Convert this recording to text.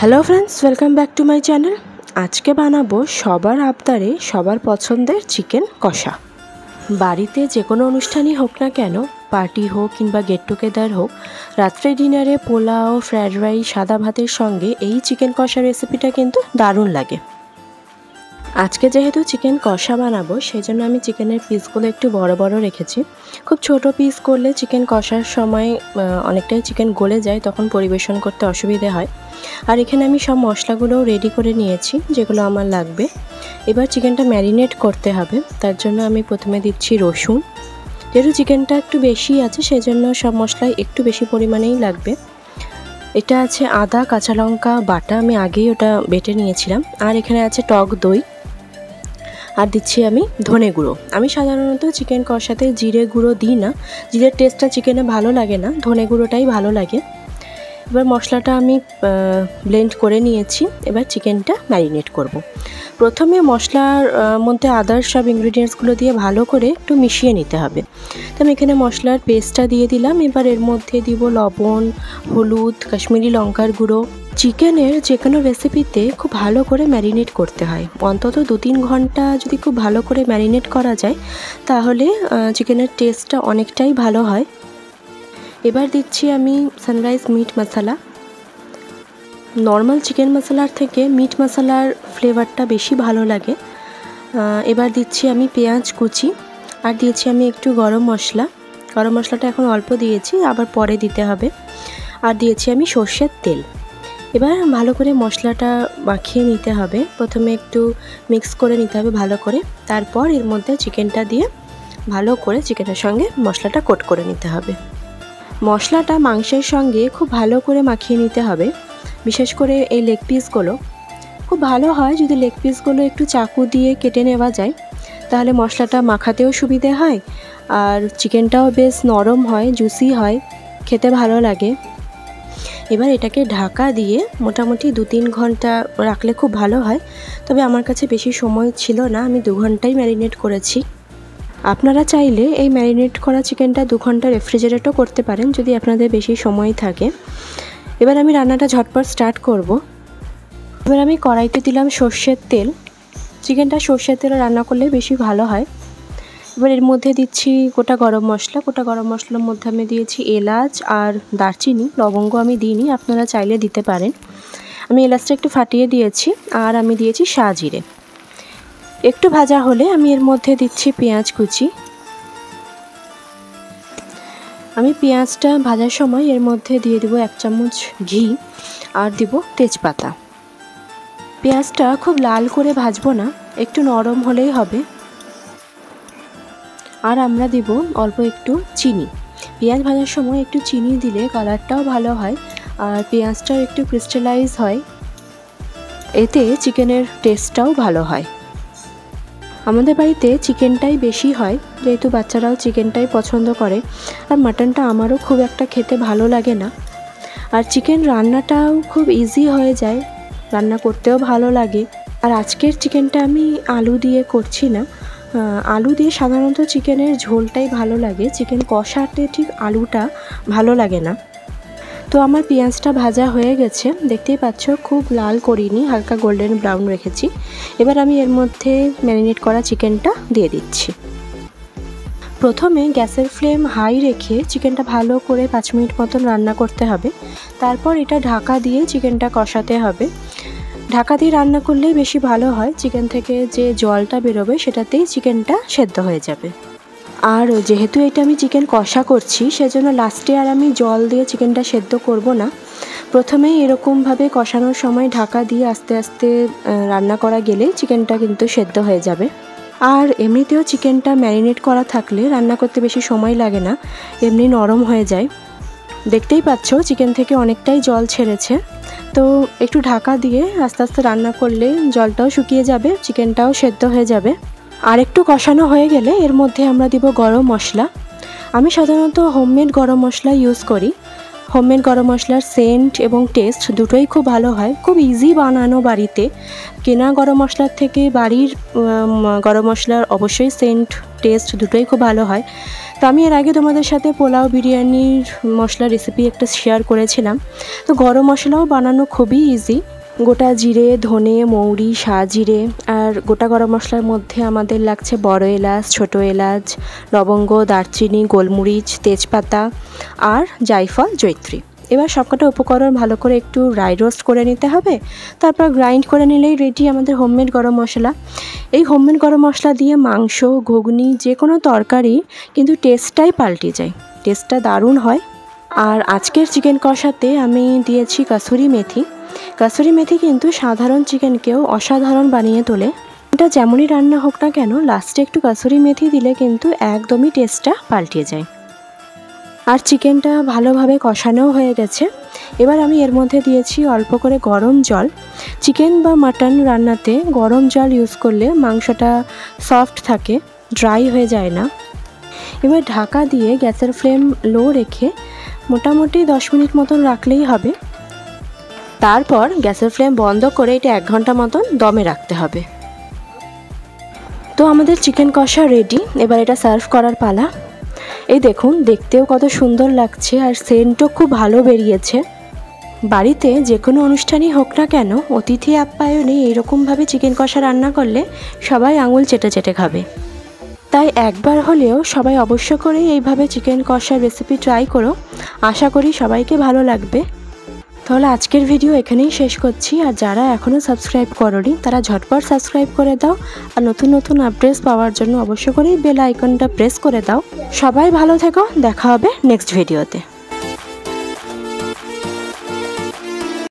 Hello friends, welcome back to my channel. आज के बानाबो सबार आबदारे सबार पछंदेर चिकेन कषा। बाड़ीते जे कोनो अनुष्ठानই হোক না কেন, पार्टी হোক কিংবা गेट टुगेदार হোক, रात्रे डिनारे पोलाओ फ्राइड राइस सादा भातेर संगे এই चिकेन कषा रेसिपिटा किन्तु दारुण लागे। আজকে যেহেতু চিকেন কষা বানাবো সেজন্য আমি চিকেনের পিসগুলো একটু বড় বড় রেখেছি। খুব ছোট পিস করলে চিকেন কষার সময় অনেকটাই চিকেন গলে যায়, তখন পরিবেশন করতে অসুবিধা হয়। আর এখানে আমি সব মশলাগুলোও রেডি করে নিয়েছি যেগুলো আমার লাগবে। এবার চিকেনটা ম্যারিনেট করতে হবে, তার জন্য আমি প্রথমে দিচ্ছি রসুন। যেহেতু চিকেনটা একটু বেশি আছে সেজন্য সব মশলাই একটু বেশি পরিমাণেই লাগবে। এটা আছে আদা কাঁচা লঙ্কা বাটা, আমি আগেই ওটা বেটে নিয়েছিলাম। আর এখানে আছে টক দই, আর দিচ্ছি আমি ধনে গুঁড়ো। আমি সাধারণত চিকেন কষাতে জিরে গুঁড়ো দিই না, জিরের টেস্টটা চিকেনে ভালো লাগে না, ধনে গুঁড়োটাই ভালো লাগে। এবার মশলাটা আমি ব্লেন্ড করে নিয়েছি, এবার চিকেনটা ম্যারিনেট করব। প্রথমে মশলার মধ্যে আদার সব ইনগ্রিডিয়েন্টসগুলো দিয়ে ভালো করে একটু মিশিয়ে নিতে হবে। তো আমি এখানে মশলার পেস্টটা দিয়ে দিলাম। এবার এর মধ্যে দিব লবণ, হলুদ, কাশ্মীরি লঙ্কার গুঁড়ো। চিকেনের যে কোনো রেসিপিতে খুব ভালো করে ম্যারিনেট করতে হয়, অন্তত 2-3 ঘন্টা যদি খুব ভালো করে ম্যারিনেট করা যায় তাহলে চিকেনের টেস্টটা অনেকটাই ভালো হয়। এবার দিচ্ছি আমি সানরাইজ মিট মশলা। নর্মাল চিকেন মশলার থেকে মিট মশলার ফ্লেভারটা বেশি ভালো লাগে। এবার দিচ্ছি আমি পেঁয়াজ কুচি, আর দিয়েছি আমি একটু গরম মশলা। গরম মশলাটা এখন অল্প দিয়েছি, আবার পরে দিতে হবে। আর দিয়েছি আমি সর্ষের তেল। এবার ভালো করে মশলাটা মাখিয়ে নিতে হবে। প্রথমে একটু মিক্স করে নিতে হবে ভালো করে, তারপর এর মধ্যে চিকেনটা দিয়ে ভালো করে চিকেনের সঙ্গে মশলাটা কোট করে নিতে হবে। মশলাটা মাংসের সঙ্গে খুব ভালো করে মাখিয়ে নিতে হবে। বিশেষ করে এই লেগ পিসগুলো খুব ভালো হয় যদি লেগ পিসগুলো একটু চাকু দিয়ে কেটে নেওয়া যায়, তাহলে মশলাটা মাখাতেও সুবিধে হয় আর চিকেনটাও বেশ নরম হয়, জুসি হয়, খেতে ভালো লাগে। এবার এটাকে ঢাকা দিয়ে মোটামুটি 2-3 ঘন্টা রাখলে খুব ভালো হয়, তবে আমার কাছে বেশি সময় ছিল না, আমি 2 ঘন্টাই ম্যারিনেট করেছি। আপনারা চাইলে এই ম্যারিনেট করা চিকেনটা 2 ঘন্টা রেফ্রিজারেটও করতে পারেন যদি আপনাদের বেশি সময় থাকে। এবার আমি রান্নাটা ঝটপট স্টার্ট করব। এবার আমি কড়াইতে দিলাম সর্ষের তেল। চিকেনটা সর্ষের তেলে রান্না করলে বেশি ভালো হয়। এবার এর মধ্যে দিচ্ছি গোটা গরম মশলা। গোটা গরম মশলার মধ্যে আমি দিয়েছি এলাচ আর দারচিনি, লবঙ্গ আমি দিইনি, আপনারা চাইলে দিতে পারেন। আমি এলাচটা একটু ফাটিয়ে দিয়েছি, আর আমি দিয়েছি সাজিরে। একটু ভাজা হলে আমি এর মধ্যে দিচ্ছি পেঁয়াজ কুচি। আমি পেঁয়াজটা ভাজার সময় এর মধ্যে দিয়ে দেবো 1 চামচ ঘি, আর দিব তেজপাতা। পেঁয়াজটা খুব লাল করে ভাজবো না, একটু নরম হলেই হবে। আর আমরা দিব অল্প একটু চিনি। পেঁয়াজ ভাজার সময় একটু চিনি দিলে কালারটাও ভালো হয় আর পেঁয়াজটাও একটু ক্রিস্টালাইজ হয়, এতে চিকেনের টেস্টটাও ভালো হয়। আমাদের বাড়িতে চিকেনটাই বেশি হয়, যেহেতু বাচ্চারাও চিকেনটাই পছন্দ করে, আর মাটনটা আমারও খুব একটা খেতে ভালো লাগে না। আর চিকেন রান্নাটাও খুব ইজি হয়ে যায়, রান্না করতেও ভালো লাগে। আর আজকের চিকেনটা আমি আলু দিয়ে করছি না, আলু দিয়ে সাধারণত চিকেনের ঝোলটাই ভালো লাগে, চিকেন কষাতে ঠিক আলুটা ভালো লাগে না। তো আমার পেঁয়াজটা ভাজা হয়ে গেছে, দেখতেই পাচ্ছ, খুব লাল করিনি, হালকা গোল্ডেন ব্রাউন রেখেছি। এবার আমি এর মধ্যে ম্যারিনেট করা চিকেনটা দিয়ে দিচ্ছি। প্রথমে গ্যাসের ফ্লেম হাই রেখে চিকেনটা ভালো করে 5 মিনিট মতন রান্না করতে হবে, তারপর এটা ঢাকা দিয়ে চিকেনটা কষাতে হবে। ঢাকা দিয়ে রান্না করলেই বেশি ভালো হয়, চিকেন থেকে যে জলটা বেরোবে সেটাতেই চিকেনটা সেদ্ধ হয়ে যাবে। আর যেহেতু এটা আমি চিকেন কষা করছি সেজন্য লাস্টে আর আমি জল দিয়ে চিকেনটা সেদ্ধ করব না, প্রথমেই এরকমভাবে কষানোর সময় ঢাকা দিয়ে আস্তে আস্তে রান্না করা গেলেই চিকেনটা কিন্তু সেদ্ধ হয়ে যাবে। আর এমনিতেও চিকেনটা ম্যারিনেট করা থাকলে রান্না করতে বেশি সময় লাগে না, এমনি নরম হয়ে যায়। দেখতেই পাচ্ছ চিকেন থেকে অনেকটাই জল ছেড়েছে, তো একটু ঢাকা দিয়ে আস্তে আস্তে রান্না করলে জলটাও শুকিয়ে যাবে, চিকেনটাও সেদ্ধ হয়ে যাবে। আর একটু কষানো হয়ে গেলে এর মধ্যে আমরা দিব গরম মশলা। আমি সাধারণত হোমমেড গরম মশলা ইউজ করি, হোমমেড গরম মশলার সেন্ট এবং টেস্ট দুটোই খুব ভালো হয়, খুব ইজি বানানো বাড়িতে। কেনা গরম মশলার থেকে বাড়ির গরম মশলার অবশ্যই সেন্ট টেস্ট দুটোই খুব ভালো হয়। তো আমি এর আগে তোমাদের সাথে পোলাও বিরিয়ানির মশলা রেসিপি একটা শেয়ার করেছিলাম। তো গরম মশলাও বানানো খুবই ইজি। গোটা জিরে, ধনে, মৌরি, সাজিরে আর গোটা গরম মশলার মধ্যে আমাদের লাগছে বড় এলাচ, ছোট এলাচ, লবঙ্গ, দারচিনি, গোলমরিচ, তেজপাতা আর জায়ফল, জয়িত্রী। এবার সবকটা উপকরণ ভালো করে একটু ড্রাই রোস্ট করে নিতে হবে, তারপর গ্রাইন্ড করে নিলেই রেডি আমাদের হোমমেড গরম মশলা। এই হোমমেড গরম মশলা দিয়ে মাংস, ঘুগনি, যে কোনো তরকারি কিন্তু টেস্টটাই পাল্টে যায়, টেস্টটা দারুণ হয়। আর আজকের চিকেন কষাতে আমি দিয়েছি কাসুরি মেথি। কাসুরি মেথি কিন্তু সাধারণ চিকেনকেও অসাধারণ বানিয়ে তোলে। এটা যেমনই রান্না হোক না কেন, লাস্টে একটু কাসুরি মেথি দিলে কিন্তু একদমই টেস্টটা পাল্টে যায়। আর চিকেনটা ভালোভাবে কষানোও হয়ে গেছে। এবার আমি এর মধ্যে দিয়েছি অল্প করে গরম জল। চিকেন বা মাটন রান্নাতে গরম জল ইউজ করলে মাংসটা সফট থাকে, ড্রাই হয়ে যায় না। এবার ঢাকা দিয়ে গ্যাসের ফ্লেম লো রেখে মোটামুটি 10 মিনিট মতন রাখলেই হবে। তারপর গ্যাসের ফ্লেম বন্ধ করে এটা 1 ঘন্টা মতন দমে রাখতে হবে। তো আমাদের চিকেন কষা রেডি। এবার এটা সার্ভ করার পালা। এই দেখুন, দেখতেও কত সুন্দর লাগছে আর সেন্টও খুব ভালো বেরিয়েছে। বাড়িতে যে কোনো অনুষ্ঠানই হোক না কেন, অতিথি আপ্যায়নে এইরকমভাবে চিকেন কষা রান্না করলে সবাই আঙুল চেটে চেটে খাবে। তাই একবার হলেও সবাই অবশ্য করে এইভাবে চিকেন কষার রেসিপি ট্রাই করো। আশা করি সবাইকে ভালো লাগবে। তাহলে আজকের ভিডিও এখানেই শেষ করছি। আর যারা এখনও সাবস্ক্রাইব করোনি তারা ঝটপট সাবস্ক্রাইব করে দাও। আর নতুন নতুন আপডেটস পাওয়ার জন্য অবশ্য করেই বেল আইকনটা প্রেস করে দাও। সবাই ভালো থেকো, দেখা হবে নেক্সট ভিডিওতে।